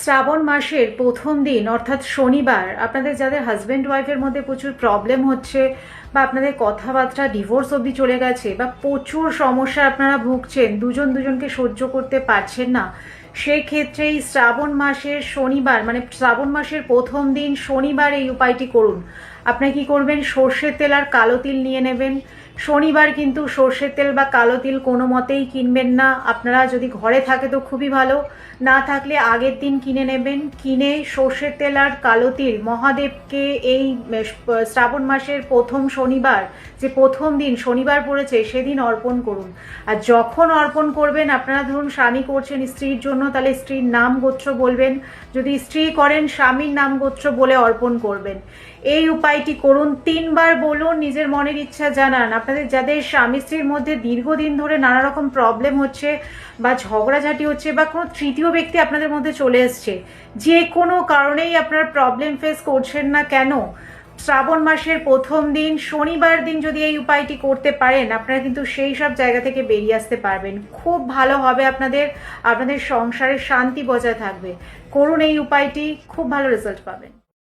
শ্রাবণ মাসের প্রথম দিন অর্থাৎ শনিবার আপনাদের যাদের হাজব্যান্ড ওয়াইফের মধ্যে প্রচুর প্রবলেম হচ্ছে বা আপনাদের কথাবার্তা ডিভোর্স অবধি চলে গেছে বা প্রচুর সমস্যা আপনারা ভুগছেন, দুজন দুজনকে সহ্য করতে পারছেন না, সেই ক্ষেত্রে এই শ্রাবণ মাসের শনিবার মানে শ্রাবণ মাসের প্রথম দিন শনিবার এই উপায়টি করুন। আপনি কি করবেন, সর্ষের তেল আর কালো তিল নিয়ে নেবেন। শনিবার কিন্তু সর্ষের তেল বা কালো তিল কোনো মতেই কিনবেন না। আপনারা যদি ঘরে থাকে তো খুবই ভালো, না থাকলে আগের দিন কিনে নেবেন। কিনে সর্ষের তেল আর কালো তিল মহাদেবকে এই শ্রাবণ মাসের প্রথম শনিবার, যে প্রথম দিন শনিবার পড়েছে সেদিন অর্পণ করুন। আর যখন অর্পণ করবেন, আপনারা ধরুন স্বামী করছেন স্ত্রীর জন্য, তাহলে স্ত্রীর নাম গোত্র বলবেন। যদি স্ত্রী করেন স্বামীর নাম গোত্র বলে অর্পণ করবেন। এই উপায়টি করুন, 3 বার বলুন, নিজের মনের ইচ্ছা জানান। আপনাদের যাদের স্বামী স্ত্রীর মধ্যে দীর্ঘদিন ধরে নানা রকম প্রবলেম হচ্ছে বা ঝগড়াঝাটি হচ্ছে বা কোনো তৃতীয় ব্যক্তি আপনাদের মধ্যে চলে এসছে, যে কোনো কারণেই আপনারা প্রবলেম ফেস করছেন না কেন, শ্রাবণ মাসের প্রথম দিন শনিবার দিন যদি এই উপায়টি করতে পারেন, আপনারা কিন্তু সেই সব জায়গা থেকে বেরিয়ে আসতে পারবেন। খুব ভালো হবে, আপনাদের সংসারের শান্তি বজায় থাকবে। করুন এই উপায়টি, খুব ভালো রেজাল্ট পাবেন।